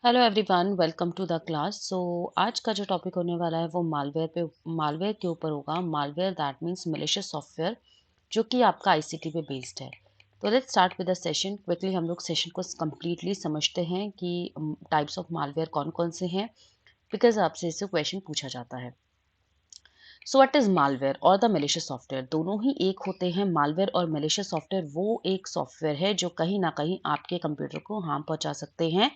Hello everyone, welcome to the class. आज का जो टॉपिक होने वाला है वो मालवेयर के ऊपर होगा। Malware that means malicious software जो कि आपका आईसीटी पे बेस्ड है। तो let's start with the session. Quickly हम लोग सेशन को कंप्लीटली समझते हैं कि टाइप्स ऑफ मालवेयर कौन कौन से हैं, बिकॉज आपसे इससे क्वेश्चन पूछा जाता है। सो व्हाट इज मालवेयर और द मैलिशियस सॉफ्टवेयर? दोनों ही एक होते हैं। मालवेयर और मैलिशियस सॉफ्टवेयर वो एक सॉफ्टवेयर है जो कहीं ना कहीं आपके कंप्यूटर को हार्म पहुंचा सकते हैं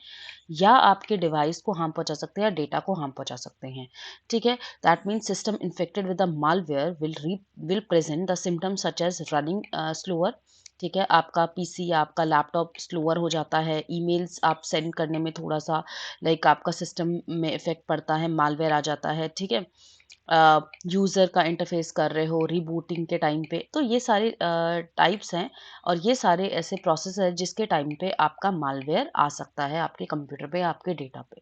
या आपके डिवाइस को हार्म पहुंचा सकते हैं या डेटा को हार्म पहुंचा सकते हैं। ठीक है, that means system infected with the malware will present the symptoms such as running slower. ठीक है, आपका पीसी या आपका लैपटॉप स्लोअर हो जाता है, ईमेल्स आप सेंड करने में थोड़ा सा आपका सिस्टम में इफेक्ट पड़ता है, मालवेयर आ जाता है। ठीक है, यूज़र का इंटरफेस कर रहे हो रीबूटिंग के टाइम पे, तो ये सारे टाइप्स हैं और ये सारे ऐसे प्रोसेस है जिसके टाइम पे आपका मालवेयर आ सकता है आपके कंप्यूटर पे, आपके डेटा पे।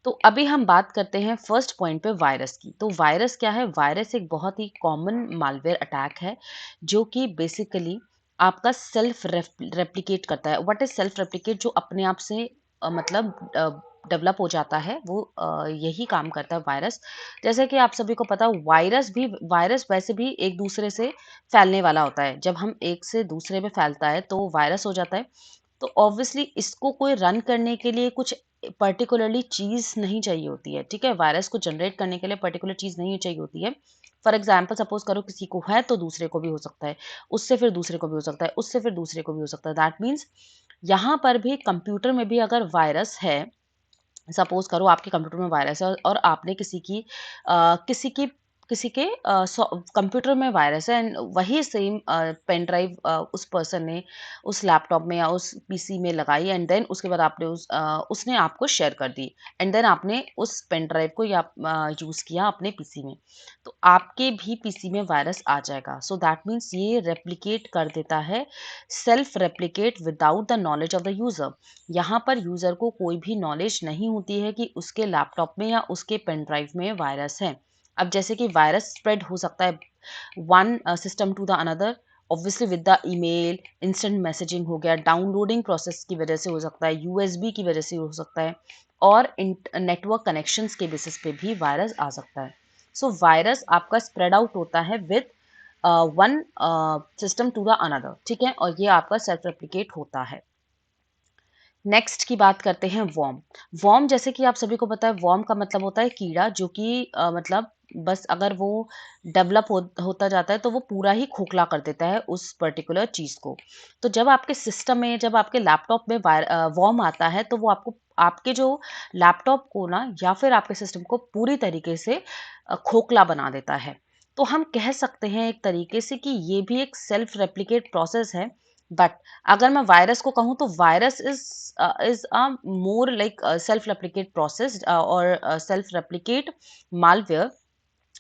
तो अभी हम बात करते हैं फर्स्ट पॉइंट पे, वायरस की। तो वायरस क्या है? वायरस एक बहुत ही कॉमन मालवेयर अटैक है जो कि बेसिकली आपका सेल्फ रेप्लिकेट करता है। What is self replicate? जो अपने आप से मतलब डेवलप हो जाता है, वो यही काम करता है वायरस। जैसे कि आप सभी को पता, वायरस वैसे भी एक दूसरे से फैलने वाला होता है। जब हम एक से दूसरे में फैलता है तो वायरस हो जाता है। तो ऑब्वियसली इसको कोई रन करने के लिए कुछ पर्टिकुलरली चीज़ नहीं चाहिए होती है। ठीक है, वायरस को जनरेट करने के लिए पर्टिकुलर चीज़ नहीं चाहिए होती है। फॉर एग्जाम्पल सपोज करो किसी को है तो दूसरे को भी हो सकता है, उससे फिर दूसरे को भी हो सकता है, उससे फिर दूसरे को भी हो सकता है। दैट मीन्स यहाँ पर भी कंप्यूटर में भी अगर वायरस है, सपोज करो आपके कंप्यूटर में वायरस है और आपने किसी के कंप्यूटर में वायरस है एंड वही सेम पेन ड्राइव उस पर्सन ने उस लैपटॉप में या उस पीसी में लगाई एंड देन उसके बाद उसने आपको शेयर कर दी एंड देन आपने उस पेन ड्राइव को या यूज़ किया अपने पीसी में, तो आपके भी पीसी में वायरस आ जाएगा। सो दैट मीन्स ये रेप्लिकेट कर देता है, self replicate without the knowledge of the user. यहाँ पर यूज़र को कोई भी नॉलेज नहीं होती है कि उसके लैपटॉप में या उसके पेन ड्राइव में वायरस है। अब जैसे कि वायरस स्प्रेड हो सकता है one system to the another, obviously with the email, instant messaging हो गया, डाउनलोडिंग प्रोसेस की वजह से हो सकता है, यूएसबी की वजह से हो सकता है और नेटवर्क कनेक्शंस के बेसिस पे भी वायरस आ सकता है। सो वायरस आपका स्प्रेड आउट होता है with one system to the another. ठीक है, और ये आपका सेल्फ रेप्लिकेट होता है। नेक्स्ट की बात करते हैं वॉर्म। वॉर्म जैसे कि आप सभी को पता है, वॉर्म का मतलब होता है कीड़ा, जो कि मतलब बस अगर वो होता जाता है तो वो पूरा ही खोखला कर देता है उस पर्टिकुलर चीज़ को। तो जब आपके सिस्टम में, जब आपके लैपटॉप में वॉर्म आता है तो वो आपको, आपके जो लैपटॉप को ना या फिर आपके सिस्टम को पूरी तरीके से खोखला बना देता है। तो हम कह सकते हैं एक तरीके से कि ये भी एक सेल्फ रेप्लिकेट प्रोसेस है। बट अगर मैं वायरस को कहूँ तो virus is a more like self replicate process और सेल्फ रेप्लिकेट मालवेयर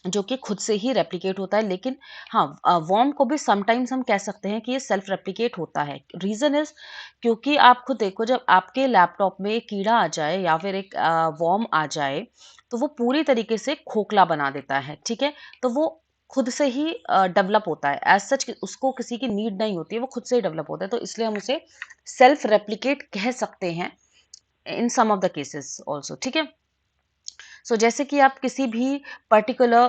जो कि खुद से ही रेप्लिकेट होता है। लेकिन हाँ, वॉर्म को भी समटाइम्स हम कह सकते हैं कि ये सेल्फ रेप्लिकेट होता है। रीजन इज, क्योंकि आप खुद देखो, जब आपके लैपटॉप में एक कीड़ा आ जाए या फिर एक वॉर्म आ जाए तो वो पूरी तरीके से खोखला बना देता है। ठीक है, तो वो खुद से ही डेवलप होता है। एज सच उसको किसी की नीड नहीं होती है, वो खुद से ही डेवलप होता है, तो इसलिए हम उसे सेल्फ रेप्लिकेट कह सकते हैं इन सम ऑफ द केसेस ऑल्सो। ठीक है, सो जैसे कि आप किसी भी पर्टिकुलर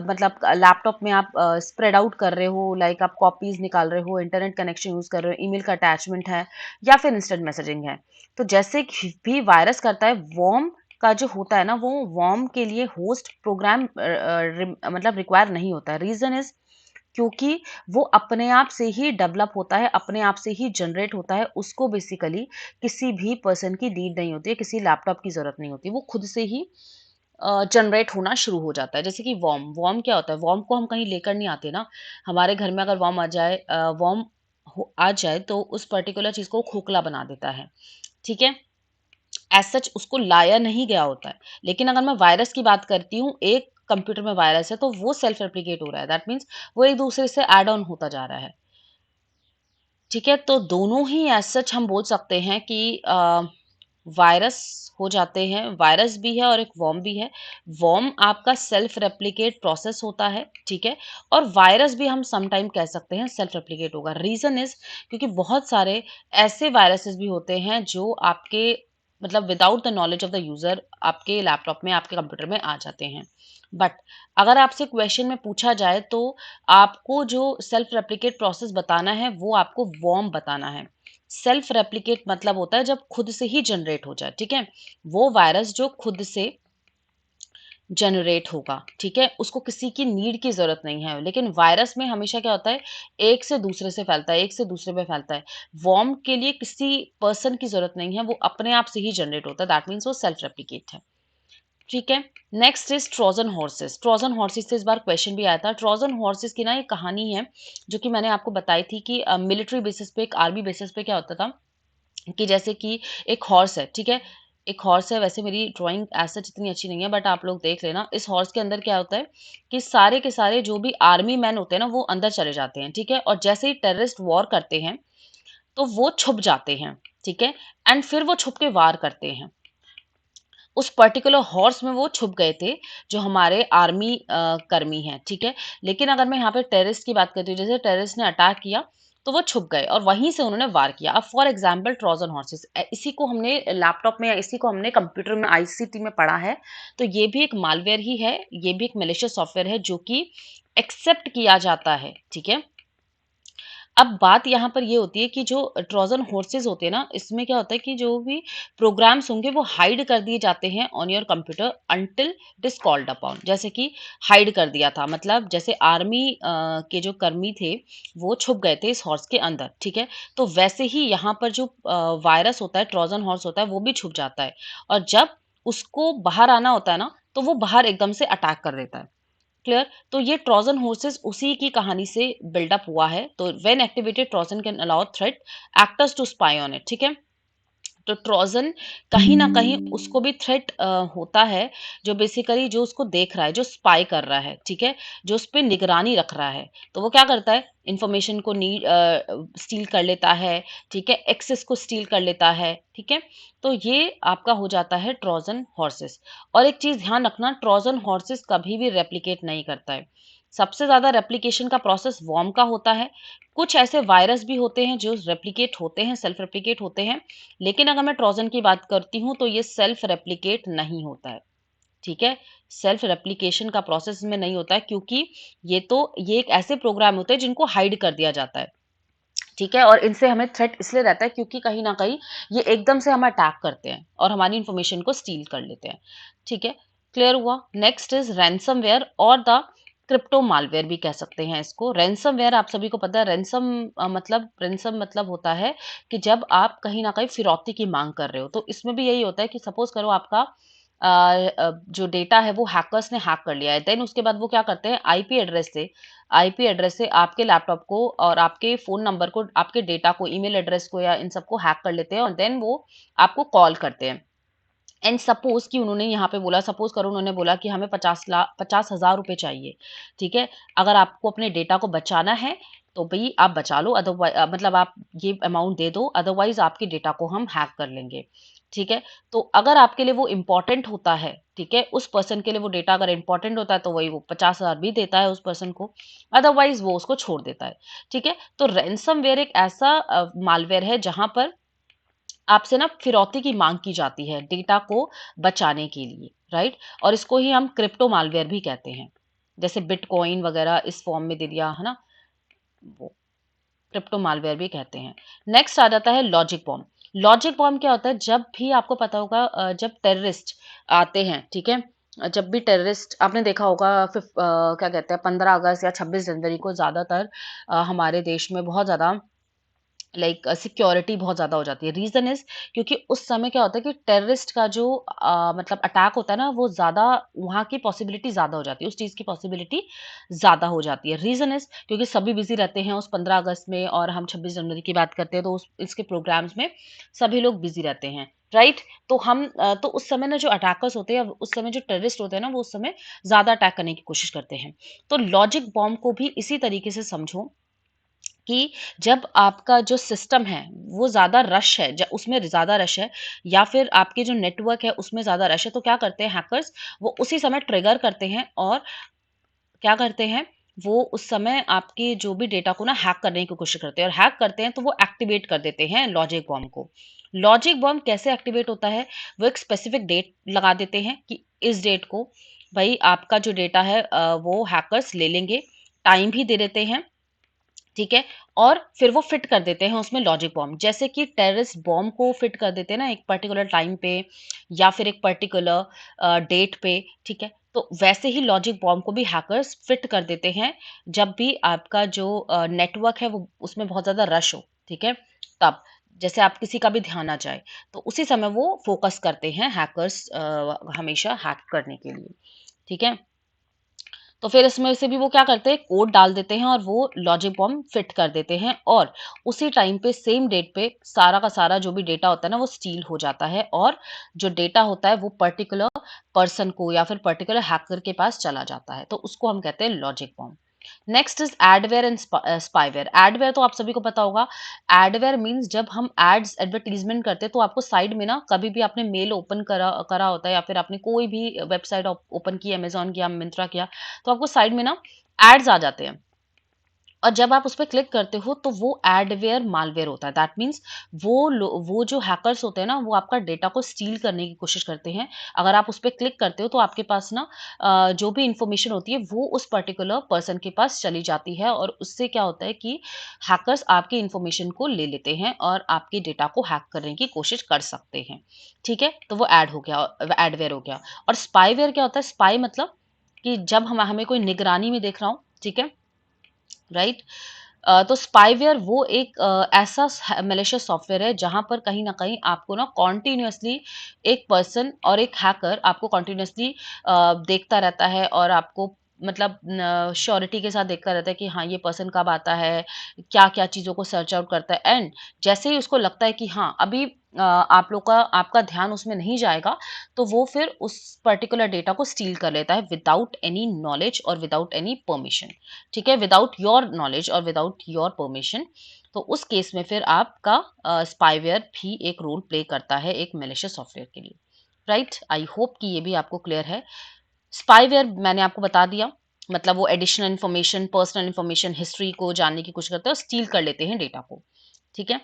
मतलब लैपटॉप में आप स्प्रेड आउट कर रहे हो, लाइक आप कॉपीज निकाल रहे हो, इंटरनेट कनेक्शन यूज कर रहे हो, ईमेल का अटैचमेंट है या फिर इंस्टेंट मैसेजिंग है, तो जैसे कि भी वायरस करता है, वॉर्म का जो होता है ना, वो वॉर्म के लिए होस्ट प्रोग्राम मतलब रिक्वायर नहीं होता है। रीजन इज, क्योंकि वो अपने आप से ही डेवलप होता है, अपने आप से ही जनरेट होता है, उसको बेसिकली किसी भी पर्सन की नीड नहीं होती है, किसी लैपटॉप की ज़रूरत नहीं होती, वो खुद से ही जनरेट होना शुरू हो जाता है। जैसे कि वॉर्म, वॉर्म क्या होता है? वॉर्म को हम कहीं लेकर नहीं आते ना, हमारे घर में अगर वॉर्म आ जाए, आ जाए तो उस पर्टिकुलर चीज़ को खोखला बना देता है। ठीक है, एज सच उसको लाया नहीं गया होता है। लेकिन अगर मैं वायरस की बात करती हूँ, एक कंप्यूटर में वायरस है तो वो सेल्फ रेप्लिकेट हो रहा है, दैट मीन्स वो एक दूसरे से ऐड ऑन होता जा रहा है। ठीक है, तो दोनों ही एज सच हम बोल सकते हैं कि वायरस हो जाते हैं, वायरस भी है और एक वर्म भी है। वर्म आपका सेल्फ रेप्लिकेट प्रोसेस होता है, ठीक है? और वायरस भी हम सम टाइम कह सकते हैं सेल्फ रेप्लिकेट होगा। रीज़न इज़ क्योंकि बहुत सारे ऐसे वायरसेस भी होते हैं जो आपके मतलब without the knowledge of the user आपके लैपटॉप में, आपके कंप्यूटर में आ जाते हैं। बट अगर आपसे क्वेश्चन में पूछा जाए तो आपको जो सेल्फ रेप्लिकेट प्रोसेस बताना है, वो आपको वर्म बताना है। सेल्फ रेप्लिकेट मतलब होता है जब खुद से ही जनरेट हो जाए, ठीक है? वो वायरस जो खुद से जनरेट होगा, ठीक है? उसको किसी की नीड की ज़रूरत नहीं है। लेकिन वायरस में हमेशा क्या होता है, एक से दूसरे से फैलता है, एक से दूसरे पे फैलता है। वर्म के लिए किसी पर्सन की ज़रूरत नहीं है, वो अपने आप से ही जनरेट होता है, दैट मीन्स वो सेल्फ रेप्लिकेट है। ठीक है। Next is Trojan horses. Trojan horses से इस बार क्वेश्चन भी आया था। ट्रोजन हॉर्सेस की ना एक कहानी है जो कि मैंने आपको बताई थी कि मिलिट्री बेसिस पे, एक आर्मी बेसिस पे क्या होता था कि जैसे कि एक हॉर्स है, ठीक है? एक हॉर्स है, वैसे मेरी ड्राइंग एज़ सच इतनी अच्छी नहीं है बट आप लोग देख लेना। इस हॉर्स के अंदर क्या होता है कि सारे के सारे जो भी आर्मी मैन होते हैं ना, वो अंदर चले जाते हैं, ठीक है? और जैसे ही टेररिस्ट वॉर करते हैं, तो वो छुप जाते हैं, ठीक है? एंड फिर वो छुप के वार करते हैं। उस पर्टिकुलर हॉर्स में वो छुप गए थे, जो हमारे आर्मी कर्मी हैं, ठीक है? लेकिन अगर मैं यहाँ पे टेररिस्ट की बात करती हूँ, जैसे टेररिस्ट ने अटैक किया, तो वो छुप गए और वहीं से उन्होंने वार किया। अब फॉर एग्जाम्पल ट्रोजन हॉर्सेस, इसी को हमने लैपटॉप में या इसी को हमने कंप्यूटर में आईसीटी में पढ़ा है। तो ये भी एक मालवेयर ही है, ये भी एक मैलिशियस सॉफ्टवेयर है जो कि एक्सेप्ट किया जाता है, ठीक है? अब बात यहाँ पर ये होती है कि जो ट्रोजन हॉर्सेस होते हैं ना, इसमें क्या होता है कि जो भी प्रोग्राम्स होंगे वो हाइड कर दिए जाते हैं on your computer until it is called upon. जैसे कि हाइड कर दिया था, मतलब जैसे आर्मी के जो कर्मी थे वो छुप गए थे इस हॉर्स के अंदर, ठीक है? तो वैसे ही यहाँ पर जो वायरस होता है, ट्रोजन हॉर्स होता है, वो भी छुप जाता है। और जब उसको बाहर आना होता है ना, तो वो बाहर एकदम से अटैक कर देता है। क्लियर? तो ये ट्रोजन हॉर्सेस उसी की कहानी से बिल्डअप हुआ है। तो when activated Trojan can allow threat actors to spy on it, ठीक है? तो ट्रोजन कहीं ना कहीं उसको भी थ्रेट होता है, जो बेसिकली जो उसको देख रहा है, जो स्पाई कर रहा है, ठीक है? जो उस पर निगरानी रख रहा है, तो वो क्या करता है, इंफॉर्मेशन को नीड स्टील कर लेता है, ठीक है? एक्सेस को स्टील कर लेता है, ठीक है? तो ये आपका हो जाता है ट्रोजन हॉर्सेस। और एक चीज ध्यान रखना, ट्रोजन हॉर्सेस कभी भी रेप्लिकेट नहीं करता है। सबसे ज्यादा रेप्लिकेशन का प्रोसेस वॉर्म का होता है। कुछ ऐसे वायरस भी होते हैं जो रेप्लिकेट होते हैं, सेल्फ रेप्लिकेट होते हैं। लेकिन अगर मैं ट्रोजन की बात करती हूँ तो ये सेल्फ रेप्लिकेट नहीं होता है, ठीक है? सेल्फ रेप्लिकेशन का प्रोसेस में नहीं होता है, क्योंकि ये एक ऐसे प्रोग्राम होते हैं जिनको हाइड कर दिया जाता है, ठीक है? और इनसे हमें थ्रेट इसलिए रहता है क्योंकि कहीं ना कहीं ये एकदम से हमें अटैक करते हैं और हमारी इंफॉर्मेशन को स्टील कर लेते हैं, ठीक है? क्लियर हुआ? नेक्स्ट इज रैंसमवेयर और द क्रिप्टो मालवेयर भी कह सकते हैं इसको। रैंसमवेयर आप सभी को पता है, रैंसम मतलब होता है कि जब आप कहीं ना कहीं फिरौती की मांग कर रहे हो। तो इसमें भी यही होता है कि सपोज करो आपका जो डेटा है वो हैकर्स ने हैक कर लिया है, देन उसके बाद वो क्या करते हैं, आईपी एड्रेस से आपके लैपटॉप को और आपके फ़ोन नंबर को, आपके डेटा को, ईमेल एड्रेस को या इन सबको हैक कर लेते हैं और देन वो आपको कॉल करते हैं। एंड सपोज़ कि उन्होंने यहाँ पे बोला, सपोज़ करो उन्होंने बोला कि हमें 50,000 रुपए चाहिए, ठीक है? अगर आपको अपने डेटा को बचाना है, तो भई आप बचा लो, मतलब आप ये अमाउंट दे दो, अदरवाइज़ आपके डेटा को हम हैक कर लेंगे, ठीक है? तो अगर आपके लिए वो इम्पोर्टेंट होता है, ठीक है? उस पर्सन के लिए वो डेटा अगर इम्पोर्टेंट होता है, तो वही वो 50,000 भी देता है उस पर्सन को, अदरवाइज़ वो उसको छोड़ देता है, ठीक है? तो रैनसमवेयर एक ऐसा मालवेयर है जहाँ पर आपसे ना फिरौती की मांग की जाती है डेटा को बचाने के लिए, राइट? और इसको ही हम क्रिप्टो मालवेयर भी कहते हैं। जैसे बिटकॉइन वगैरह इस फॉर्म में दे दिया है ना, वो क्रिप्टो मालवेयर भी कहते हैं। नेक्स्ट आ जाता है लॉजिक बॉम्ब। लॉजिक बॉम्ब क्या होता है, जब भी आपको पता होगा जब टेररिस्ट आते हैं, ठीक है? जब भी टेररिस्ट आपने देखा होगा, क्या कहते हैं, 15 अगस्त या 26 जनवरी को ज्यादातर हमारे देश में बहुत ज्यादा लाइक सिक्योरिटी बहुत ज़्यादा हो जाती है। रीज़न इज़ क्योंकि उस समय क्या होता है कि टेररिस्ट का जो मतलब अटैक होता है ना, वो ज़्यादा, वहाँ की पॉसिबिलिटी ज़्यादा हो जाती है, उस चीज़ की पॉसिबिलिटी ज़्यादा हो जाती है। रीज़न इज़ क्योंकि सभी बिज़ी रहते हैं उस 15 अगस्त में, और हम 26 जनवरी की बात करते हैं तो उस इसके प्रोग्राम्स में सभी लोग बिज़ी रहते हैं, राइट? तो तो उस समय ना जो अटैकर्स होते हैं, उस समय जो टेररिस्ट होते हैं ना, वो उस समय ज़्यादा अटैक करने की कोशिश करते हैं। तो लॉजिक बॉम्ब को भी इसी तरीके से समझो कि जब आपका जो सिस्टम है वो ज़्यादा रश है, उसमें ज़्यादा रश है या फिर आपके जो नेटवर्क है उसमें ज़्यादा रश है, तो क्या करते हैं हैकर्स, वो उसी समय ट्रिगर करते हैं और क्या करते हैं, वो उस समय आपके जो भी डेटा को ना हैक करने की कोशिश करते हैं, और हैक करते हैं तो वो एक्टिवेट कर देते हैं लॉजिक बॉम्ब को। लॉजिक बॉम्ब कैसे एक्टिवेट होता है, वो एक स्पेसिफिक डेट लगा देते हैं कि इस डेट को भाई आपका जो डेटा है वो हैकर्स ले लेंगे, टाइम भी दे देते हैं, ठीक है? और फिर वो फिट कर देते हैं उसमें लॉजिक बॉम्ब, जैसे कि टेररिस्ट बॉम्ब को फिट कर देते हैं ना एक पर्टिकुलर टाइम पे या फिर एक पर्टिकुलर डेट पे, ठीक है? तो वैसे ही लॉजिक बॉम्ब को भी हैकर्स फिट कर देते हैं जब भी आपका जो नेटवर्क है वो उसमें बहुत ज़्यादा रश हो, ठीक है? तब जैसे आप किसी का भी ध्यान आ जाए, तो उसी समय वो फोकस करते हैं हैकर्स हमेशा हैक करने के लिए, ठीक है? तो फिर इसमें से भी वो क्या करते हैं, कोड डाल देते हैं और वो लॉजिक बॉम्ब फिट कर देते हैं, और उसी टाइम पे सेम डेट पे सारा का सारा जो भी डेटा होता है ना वो स्टील हो जाता है, और जो डेटा होता है वो पर्टिकुलर पर्सन को या फिर पर्टिकुलर हैकर के पास चला जाता है, तो उसको हम कहते हैं logic bomb. Next is adware and spyware. Adware तो आप सभी को पता होगा। एडवेयर मीन्स जब हम एड्स एडवर्टीजमेंट करते हैं तो आपको साइड में ना कभी भी आपने मेल ओपन करा करा होता है या फिर आपने कोई भी वेबसाइट ओपन की, अमेजोन किया, मिंत्रा किया, तो आपको साइड में ना एड्स आ जाते हैं, और जब आप उस पे क्लिक करते हो तो वो एडवेयर मालवेयर होता है। दैट मीन्स वो जो हैकर्स होते हैं ना वो आपका डेटा को स्टील करने की कोशिश करते हैं। अगर आप उस पे क्लिक करते हो तो आपके पास ना जो भी इंफॉर्मेशन होती है वो उस पर्टिकुलर पर्सन के पास चली जाती है, और उससे क्या होता है कि हैकर्स आपकी इंफॉर्मेशन को ले लेते हैं और आपके डेटा को हैक करने की कोशिश कर सकते हैं, ठीक है? तो वो ऐड हो गया, एडवेयर हो गया। और स्पाईवेयर क्या होता है? स्पाई मतलब कि जब हमें कोई निगरानी में देख रहा हूँ, ठीक है, राइट? तो स्पाईवेयर वो एक ऐसा मैलिशियस सॉफ्टवेयर है जहां पर कहीं ना कहीं आपको ना कॉन्टिन्यूसली एक पर्सन और एक हैकर आपको कॉन्टिन्यूसली देखता रहता है, और आपको मतलब श्योरिटी के साथ देखता रहता है कि हाँ ये पर्सन कब आता है, क्या क्या चीज़ों को सर्च आउट करता है, एंड जैसे ही उसको लगता है कि हाँ अभी आप लोग का आपका ध्यान उसमें नहीं जाएगा, तो वो फिर उस पर्टिकुलर डेटा को स्टील कर लेता है विदाउट एनी नॉलेज और विदाउट एनी परमिशन, ठीक है? विदाउट योर नॉलेज और विदाउट योर परमिशन। तो उस केस में फिर आपका स्पाईवेयर भी एक रोल प्ले करता है एक मैलिशियस सॉफ्टवेयर के लिए, राइट? आई होप कि ये भी आपको क्लियर है। स्पाईवेयर मैंने आपको बता दिया, मतलब वो additional information, personal information, history को जानने की कोशिश करते हैं और स्टील कर लेते हैं डेटा को, ठीक है?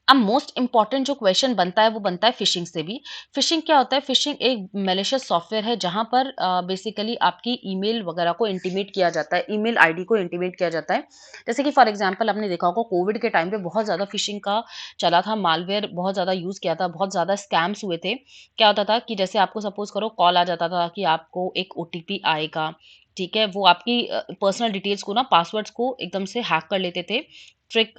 अब मोस्ट इम्पॉर्टेंट जो क्वेश्चन बनता है वो बनता है फिशिंग से भी। फिशिंग क्या होता है? फिशिंग एक मैलिशियस सॉफ्टवेयर है जहां पर बेसिकली आपकी ईमेल वगैरह को इंटीमेट किया जाता है, ईमेल आईडी को इंटीमेट किया जाता है। जैसे कि फॉर एग्जांपल आपने देखा होगा कोविड के टाइम पे बहुत ज़्यादा फिशिंग का चला था, मालवेयर बहुत ज़्यादा यूज़ किया था, बहुत ज़्यादा स्कैम्स हुए थे। क्या होता था कि जैसे आपको सपोज करो कॉल आ जाता था कि आपको एक ओटीपी आएगा, ठीक है? वो आपकी पर्सनल डिटेल्स को ना, पासवर्ड्स को एकदम से हैक कर लेते थे, ट्रिक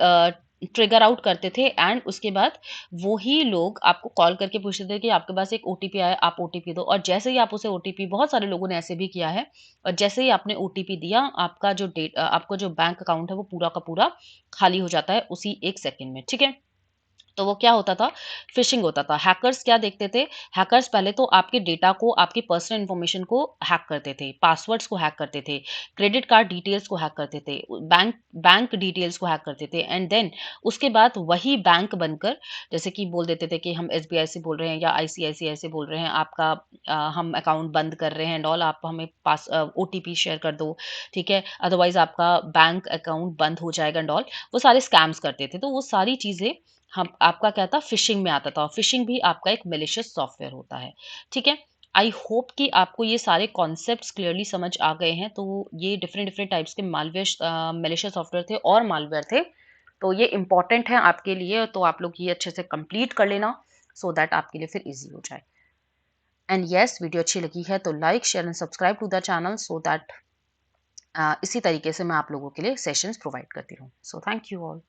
ट्रिगर आउट करते थे, एंड उसके बाद वो ही लोग आपको कॉल करके पूछते थे कि आपके पास एक ओटीपी आया, आप ओटीपी दो, और जैसे ही आप उसे ओटीपी, बहुत सारे लोगों ने ऐसे भी किया है, और जैसे ही आपने ओटीपी दिया आपका जो आपका जो बैंक अकाउंट है वो पूरा का पूरा खाली हो जाता है उसी एक सेकंड में, ठीक है? तो वो क्या होता था? फिशिंग होता था। हैकर्स क्या देखते थे? हैकर्स पहले तो आपके डेटा को, आपकी पर्सनल इन्फॉर्मेशन को हैक करते थे, पासवर्ड्स को हैक करते थे, क्रेडिट कार्ड डिटेल्स को हैक करते थे, बैंक बैंक डिटेल्स को हैक करते थे, एंड देन उसके बाद वही बैंक बनकर, जैसे कि बोल देते थे कि हम एसबीआई से बोल रहे हैं या आईसीआईसीआई से बोल रहे हैं, आपका हम अकाउंट बंद कर रहे हैं एंड ऑल, आप हमें ओटीपी शेयर कर दो, ठीक है? अदरवाइज़ आपका बैंक अकाउंट बंद हो जाएगा एंड ऑल। वो सारे स्कैम्स करते थे। तो वो सारी चीज़ें हम आपका क्या था? फिशिंग में आता था, और फिशिंग भी आपका एक मैलिशियस सॉफ्टवेयर होता है, ठीक है? आई होप कि आपको ये सारे कॉन्सेप्ट्स क्लियरली समझ आ गए हैं। तो ये डिफरेंट डिफरेंट टाइप्स के मैलिशियस सॉफ्टवेयर थे और मालवेयर थे। तो ये इम्पोर्टेंट है आपके लिए, तो आप लोग ये अच्छे से कंप्लीट कर लेना, सो दैट आपके लिए फिर ईज़ी हो जाए। एंड येस, वीडियो अच्छी लगी है तो like, share and subscribe to the channel, so that इसी तरीके से मैं आप लोगों के लिए सेशंस प्रोवाइड करती रहूँ। So thank you all.